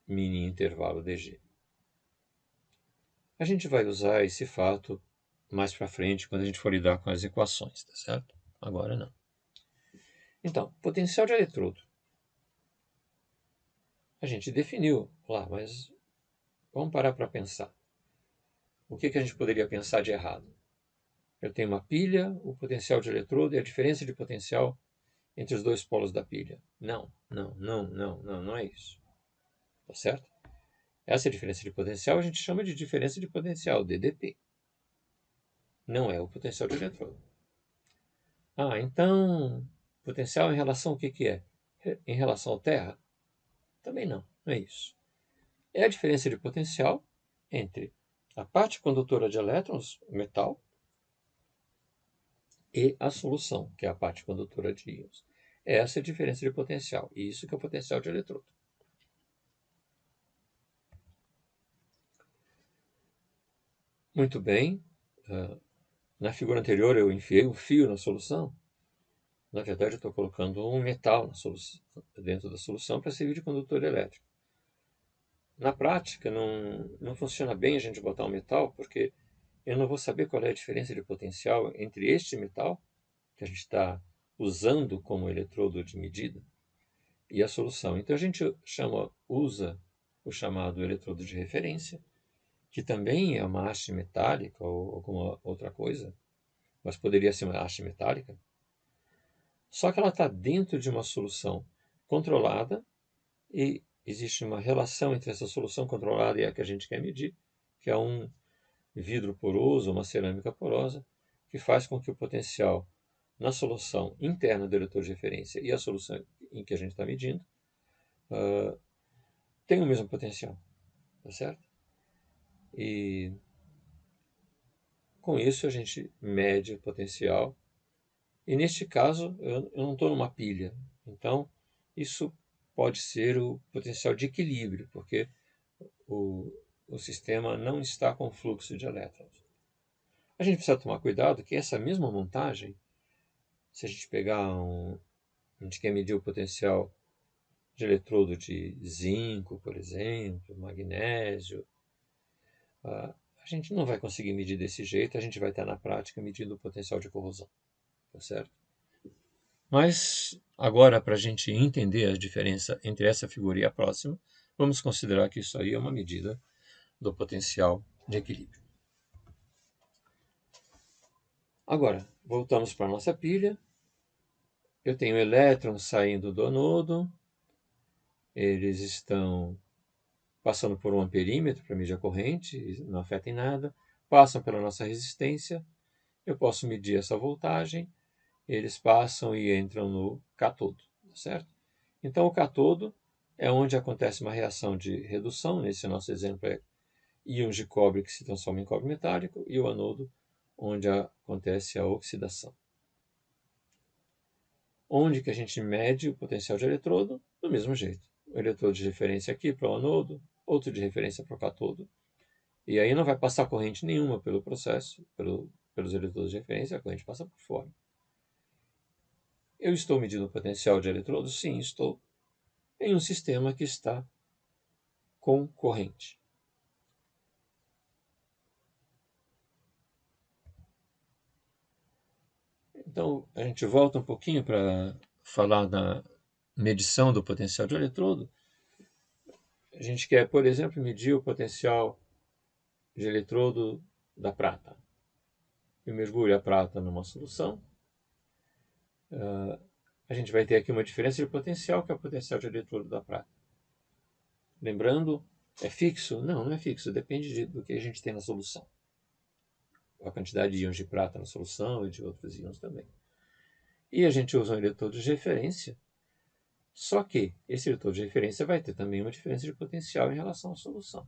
mini intervalo dg. A gente vai usar esse fato mais para frente, quando a gente for lidar com as equações, tá certo? Agora não. Então, potencial de eletrodo. A gente definiu lá, mas vamos parar para pensar. O que a gente poderia pensar de errado? Eu tenho uma pilha, o potencial de eletrodo e a diferença de potencial entre os dois polos da pilha. Não é isso. Tá certo? Essa diferença de potencial a gente chama de diferença de potencial, DDP. Não é o potencial de eletrodo. Então, potencial em relação ao que é? Em relação à Terra? Também não é isso. É a diferença de potencial entre a parte condutora de elétrons, o metal, e a solução, que é a parte condutora de íons. Essa é a diferença de potencial, e isso que é o potencial de eletrodo. Muito bem. Na figura anterior eu enfiei um fio na solução. Na verdade eu estou colocando um metal dentro da solução para servir de condutor elétrico. Na prática não funciona bem a gente botar um metal, porque eu não vou saber qual é a diferença de potencial entre este metal, que a gente está usando como eletrodo de medida, e a solução. Então a gente usa o chamado eletrodo de referência, que também é uma haste metálica ou alguma outra coisa, mas poderia ser uma haste metálica. Só que ela está dentro de uma solução controlada e existe uma relação entre essa solução controlada e a que a gente quer medir, que é um vidro poroso, uma cerâmica porosa, que faz com que o potencial na solução interna do eletrodo de referência e a solução em que a gente está medindo tenham o mesmo potencial, tá certo? E com isso a gente mede o potencial. E neste caso eu não estou numa pilha, então isso pode ser o potencial de equilíbrio, porque o sistema não está com fluxo de elétrons. A gente precisa tomar cuidado que essa mesma montagem, se a gente pegar a gente quer medir o potencial de eletrodo de zinco, por exemplo, magnésio, a gente não vai conseguir medir desse jeito, a gente vai estar na prática medindo o potencial de corrosão, tá certo? Mas agora, para a gente entender a diferença entre essa figura e a próxima, vamos considerar que isso aí é uma medida do potencial de equilíbrio. Agora, voltamos para a nossa pilha. Eu tenho elétrons saindo do anodo, eles estão passando por um amperímetro para medir a corrente, não afeta em nada, passam pela nossa resistência, eu posso medir essa voltagem, eles passam e entram no catodo, certo? Então o catodo é onde acontece uma reação de redução, nesse nosso exemplo é íons de cobre que se transformam em cobre metálico, e o anodo, onde acontece a oxidação. Onde que a gente mede o potencial de eletrodo? Do mesmo jeito. O eletrodo de referência aqui para o anodo, outro de referência para o catodo. E aí não vai passar corrente nenhuma pelo processo, pelos eletrodos de referência, a corrente passa por fora. Eu estou medindo o potencial de eletrodos? Sim, estou em um sistema que está com corrente. Então, a gente volta um pouquinho para falar da medição do potencial de eletrodo. A gente quer, por exemplo, medir o potencial de eletrodo da prata. Eu mergulho a prata numa solução. A gente vai ter aqui uma diferença de potencial, que é o potencial de eletrodo da prata. Lembrando, é fixo? Não é fixo, depende do que a gente tem na solução. A quantidade de íons de prata na solução e de outros íons também. E a gente usa um eletrodo de referência, só que esse eletrodo de referência vai ter também uma diferença de potencial em relação à solução.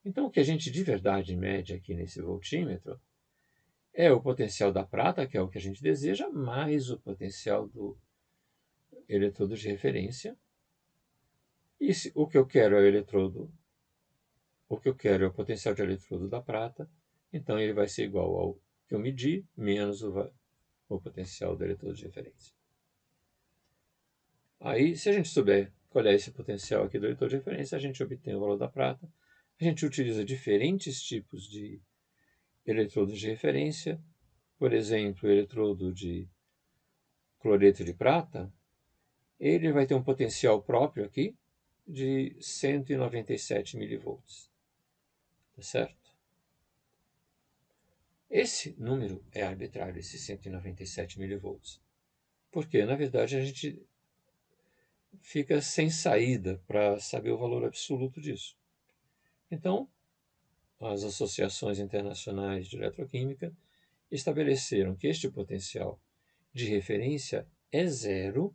Então, o que a gente de verdade mede aqui nesse voltímetro é o potencial da prata, que é o que a gente deseja, mais o potencial do eletrodo de referência. E o que eu quero é o eletrodo, o que eu quero é o potencial de eletrodo da prata, então ele vai ser igual ao que eu medi menos o potencial do eletrodo de referência. Aí, se a gente souber qual é esse potencial aqui do eleitrodo de referência, a gente obtém o valor da prata. A gente utiliza diferentes tipos de eletrodos de referência. Por exemplo, o eletrodo de cloreto de prata, ele vai ter um potencial próprio aqui de 197 milivolts. Tá certo? Esse número é arbitrário, esse 197 milivolts. Porque, na verdade, a gente fica sem saída para saber o valor absoluto disso. Então, as associações internacionais de eletroquímica estabeleceram que este potencial de referência é zero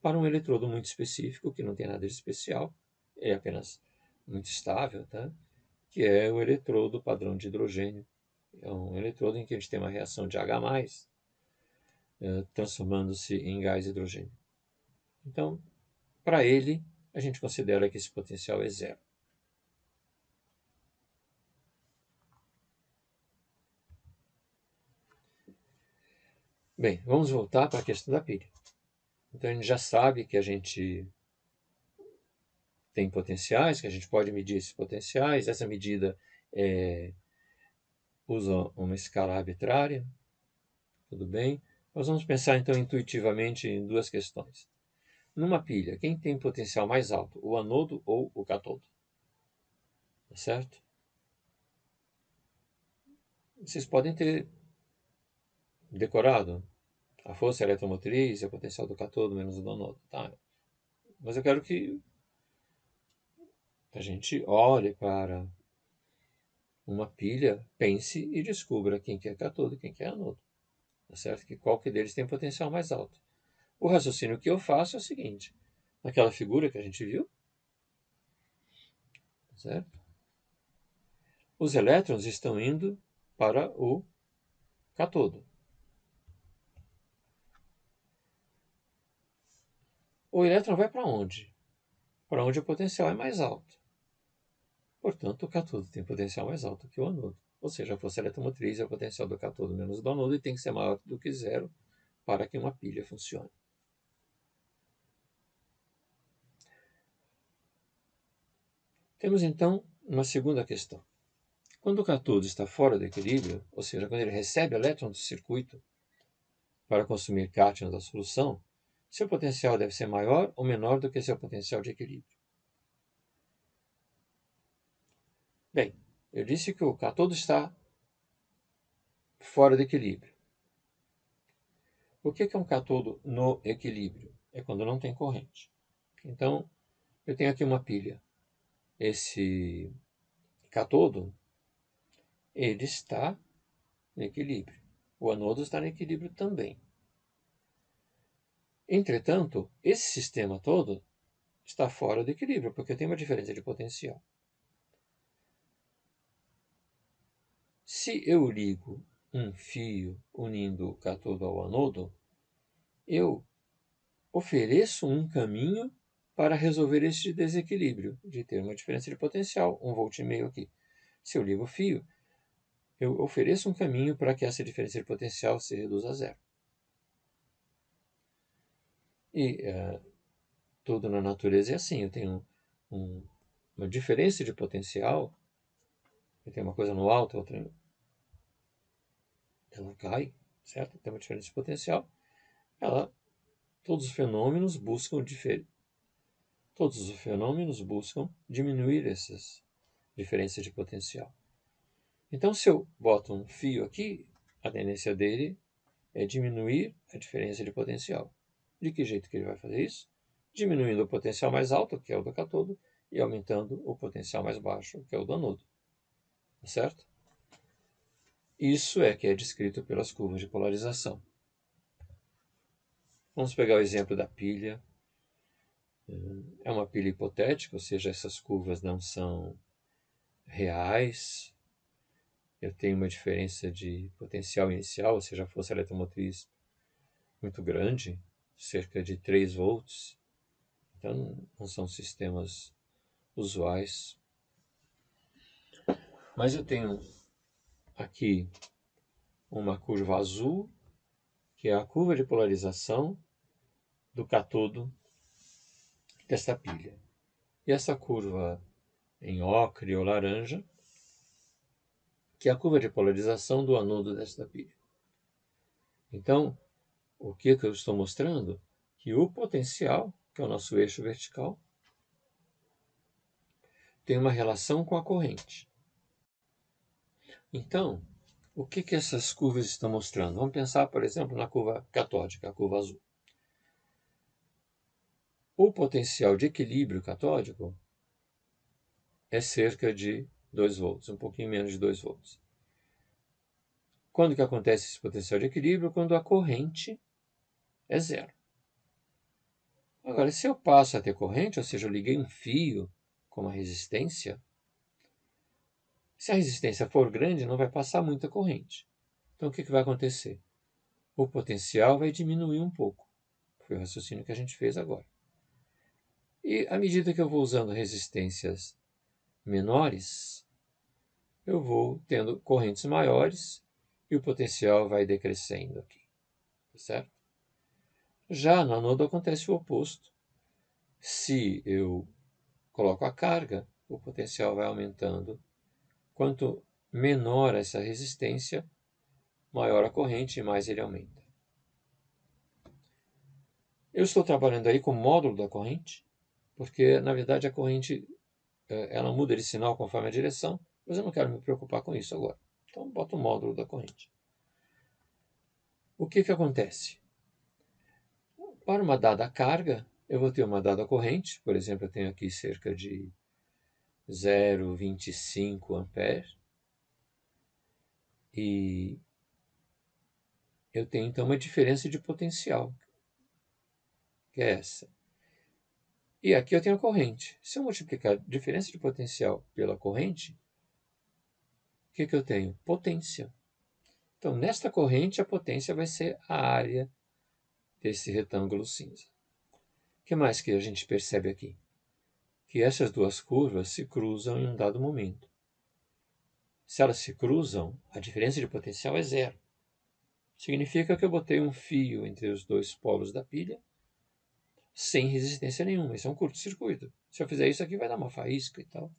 para um eletrodo muito específico, que não tem nada de especial, é apenas muito estável, tá? Que é o eletrodo padrão de hidrogênio. É um eletrodo em que a gente tem uma reação de H+, transformando-se em gás hidrogênio. Então, para ele, a gente considera que esse potencial é zero. Bem, vamos voltar para a questão da pilha. Então, a gente já sabe que a gente tem potenciais, que a gente pode medir esses potenciais. Essa medida usa uma escala arbitrária. Tudo bem? Nós vamos pensar, então, intuitivamente em duas questões. Numa pilha, quem tem potencial mais alto, o anodo ou o catodo? Tá certo? Vocês podem ter decorado a força eletromotriz e o potencial do catodo menos o do anodo. Tá? Mas eu quero que a gente olhe para uma pilha, pense e descubra quem que é catodo e quem que é anodo. Tá certo? Que qual que deles tem potencial mais alto. O raciocínio que eu faço é o seguinte. Naquela figura que a gente viu, certo? Os elétrons estão indo para o catodo. O elétron vai para onde? Para onde o potencial é mais alto. Portanto, o catodo tem potencial mais alto que o anodo. Ou seja, a força eletromotriz é o potencial do catodo menos do anodo e tem que ser maior do que zero para que uma pilha funcione. Temos então uma segunda questão. Quando o catodo está fora do equilíbrio, ou seja, quando ele recebe elétrons do circuito para consumir cátions da solução, seu potencial deve ser maior ou menor do que seu potencial de equilíbrio. Bem, eu disse que o catodo está fora do equilíbrio. O que é um catodo no equilíbrio? É quando não tem corrente. Então, eu tenho aqui uma pilha. Esse catodo, ele está no equilíbrio. O anodo está no equilíbrio também. Entretanto, esse sistema todo está fora do equilíbrio, porque eu tenho uma diferença de potencial. Se eu ligo um fio unindo o catodo ao anodo, eu ofereço um caminho para resolver este desequilíbrio, de ter uma diferença de potencial, 1,5 V aqui. Se eu ligo o fio, eu ofereço um caminho para que essa diferença de potencial se reduza a zero. E tudo na natureza é assim, eu tenho uma diferença de potencial, eu tenho uma coisa no alto, outra ela cai, certo? Tem uma diferença de potencial, todos os fenômenos buscam diminuir essas diferenças de potencial. Então, se eu boto um fio aqui, a tendência dele é diminuir a diferença de potencial. De que jeito que ele vai fazer isso? Diminuindo o potencial mais alto, que é o do catodo, e aumentando o potencial mais baixo, que é o do anodo. Tá certo? Isso é que é descrito pelas curvas de polarização. Vamos pegar o exemplo da pilha. É uma pilha hipotética, ou seja, essas curvas não são reais. Eu tenho uma diferença de potencial inicial, ou seja, a força eletromotriz muito grande, cerca de 3 volts. Então, não são sistemas usuais. Mas eu tenho aqui uma curva azul, que é a curva de polarização do catodo desta pilha. E essa curva em ocre ou laranja, que é a curva de polarização do anodo desta pilha. Então, o que eu estou mostrando? Que o potencial, que é o nosso eixo vertical, tem uma relação com a corrente. Então, o que essas curvas estão mostrando? Vamos pensar, por exemplo, na curva catódica, a curva azul. O potencial de equilíbrio catódico é cerca de 2 volts, um pouquinho menos de 2 volts. Quando que acontece esse potencial de equilíbrio? Quando a corrente é zero. Agora, se eu passo a ter corrente, ou seja, eu liguei um fio com uma resistência, se a resistência for grande, não vai passar muita corrente. Então, o que vai acontecer? O potencial vai diminuir um pouco. Foi o raciocínio que a gente fez agora. E à medida que eu vou usando resistências menores, eu vou tendo correntes maiores e o potencial vai decrescendo aqui. Certo? Já no anodo acontece o oposto. Se eu coloco a carga, o potencial vai aumentando. Quanto menor essa resistência, maior a corrente e mais ele aumenta. Eu estou trabalhando aí com o módulo da corrente, porque na verdade a corrente ela muda de sinal conforme a direção, mas eu não quero me preocupar com isso agora. Então boto o módulo da corrente. O que acontece? Para uma dada carga, eu vou ter uma dada corrente, por exemplo, eu tenho aqui cerca de 0,25 amperes, e eu tenho então uma diferença de potencial, que é essa. E aqui eu tenho a corrente. Se eu multiplicar a diferença de potencial pela corrente, o que eu tenho? Potência. Então, nesta corrente, a potência vai ser a área desse retângulo cinza. O que mais que a gente percebe aqui? Que essas duas curvas se cruzam em um dado momento. Se elas se cruzam, a diferença de potencial é zero. Significa que eu botei um fio entre os dois polos da pilha sem resistência nenhuma. Isso é um curto-circuito. Se eu fizer isso aqui, vai dar uma faísca e tal.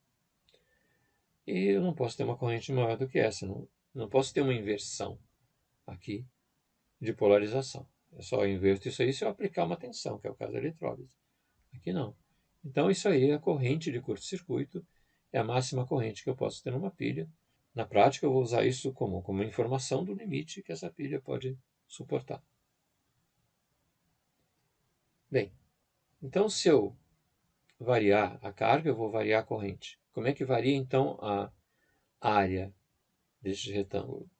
E eu não posso ter uma corrente maior do que essa. Não posso ter uma inversão aqui de polarização. Eu só inverto isso aí se eu aplicar uma tensão, que é o caso da eletrólise. Aqui não. Então isso aí é a corrente de curto-circuito, é a máxima corrente que eu posso ter numa pilha. Na prática eu vou usar isso como informação do limite que essa pilha pode suportar. Bem, então se eu variar a carga, eu vou variar a corrente. Como é que varia então a área deste retângulo?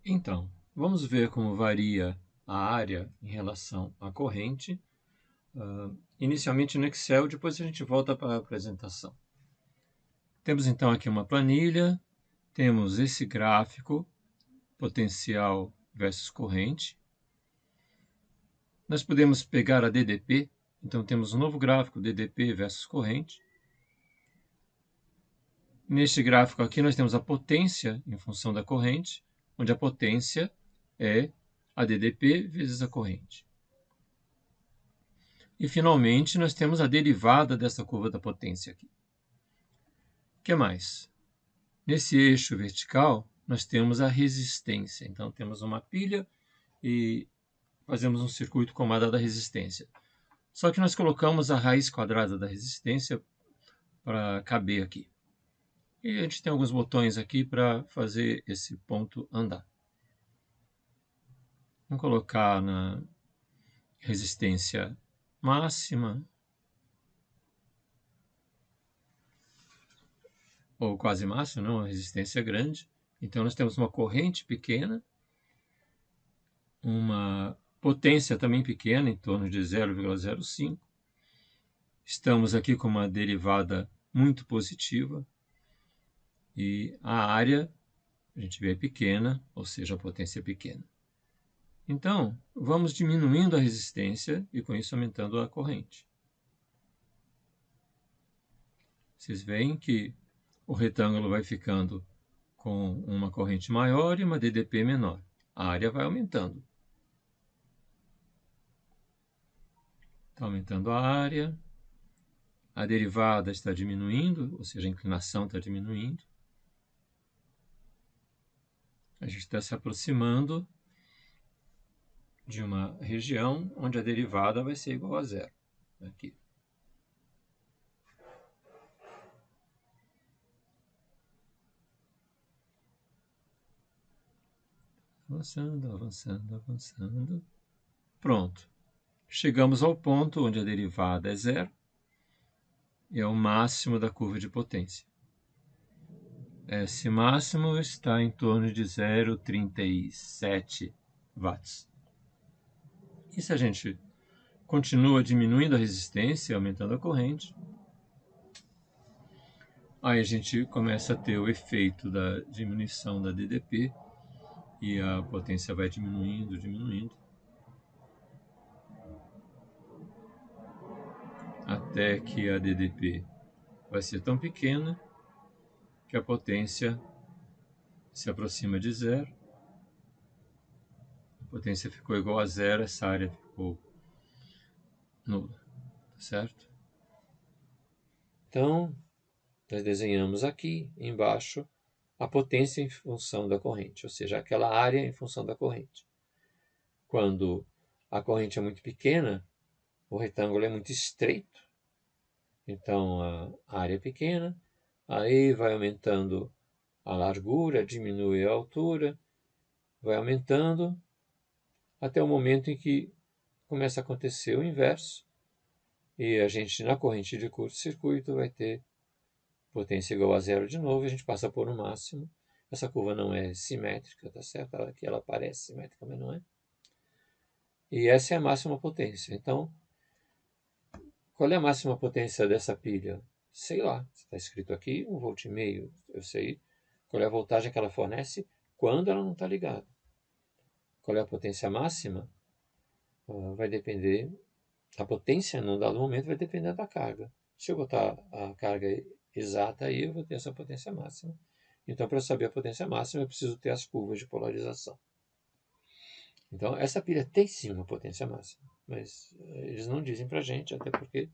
Então, vamos ver como varia a área em relação à corrente, inicialmente no Excel, depois a gente volta para a apresentação. Temos então aqui uma planilha, temos esse gráfico, potencial versus corrente. Nós podemos pegar a DDP, então temos um novo gráfico, DDP versus corrente. Neste gráfico aqui nós temos a potência em função da corrente, onde a potência é a DDP vezes a corrente. E, finalmente, nós temos a derivada dessa curva da potência aqui. O que mais? Nesse eixo vertical, nós temos a resistência. Então, temos uma pilha e fazemos um circuito com uma dada resistência. Só que nós colocamos a raiz quadrada da resistência para caber aqui. E a gente tem alguns botões aqui para fazer esse ponto andar. Vamos colocar na resistência máxima, ou quase máxima, não, uma resistência grande. Então nós temos uma corrente pequena, uma potência também pequena, em torno de 0,05. Estamos aqui com uma derivada muito positiva e a área, a gente vê, é pequena, ou seja, a potência é pequena. Então, vamos diminuindo a resistência e com isso aumentando a corrente. Vocês veem que o retângulo vai ficando com uma corrente maior e uma DDP menor. A área vai aumentando. Está aumentando a área, a derivada está diminuindo, ou seja, a inclinação está diminuindo. A gente está se aproximando de uma região onde a derivada vai ser igual a zero. Aqui. Avançando, avançando, avançando. Pronto. Chegamos ao ponto onde a derivada é zero e é o máximo da curva de potência. Esse máximo está em torno de 0,37 watts. E se a gente continua diminuindo a resistência, aumentando a corrente, aí a gente começa a ter o efeito da diminuição da DDP e a potência vai diminuindo, diminuindo, até que a DDP vai ser tão pequena que a potência se aproxima de zero. A potência ficou igual a zero, essa área ficou nula, tá certo? Então, nós desenhamos aqui embaixo a potência em função da corrente, ou seja, aquela área em função da corrente. Quando a corrente é muito pequena, o retângulo é muito estreito, então a área é pequena, aí vai aumentando a largura, diminui a altura, vai aumentando até o momento em que começa a acontecer o inverso e a gente na corrente de curto-circuito vai ter potência igual a zero de novo, e a gente passa por um máximo. Essa curva não é simétrica, tá certo? Aqui ela parece simétrica, mas não é. E essa é a máxima potência. Então, qual é a máxima potência dessa pilha? Sei lá, está escrito aqui 1,5 volt. Eu sei qual é a voltagem que ela fornece quando ela não está ligada. Qual é a potência máxima? Vai depender, a potência num dado momento vai depender da carga. Se eu botar a carga exata aí, eu vou ter essa potência máxima. Então, para saber a potência máxima, eu preciso ter as curvas de polarização. Então, essa pilha tem sim uma potência máxima, mas eles não dizem para a gente, até porque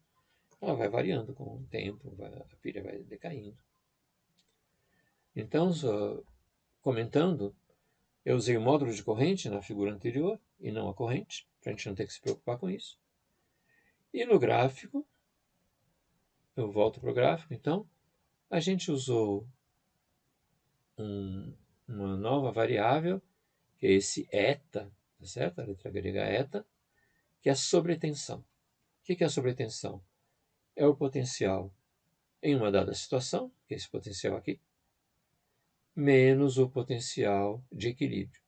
ela vai variando com o tempo, a pilha vai decaindo. Então, comentando, eu usei o módulo de corrente na figura anterior e não a corrente, para a gente não ter que se preocupar com isso. E no gráfico, eu volto para o gráfico, então, a gente usou uma nova variável, que é esse eta, tá certo? A letra grega eta, que é a sobretensão. O que é a sobretensão? É o potencial em uma dada situação, que é esse potencial aqui, menos o potencial de equilíbrio.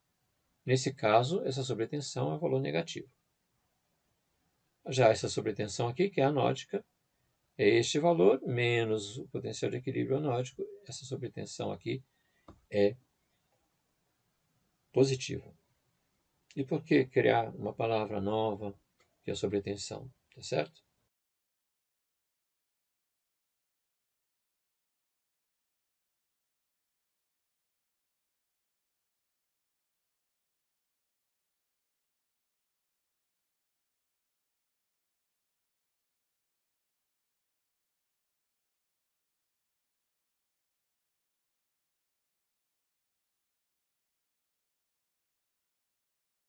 Nesse caso, essa sobretensão é valor negativo. Já essa sobretensão aqui, que é anódica, é este valor menos o potencial de equilíbrio anódico. Essa sobretensão aqui é positiva. E por que criar uma palavra nova, que é a sobretensão? Tá certo?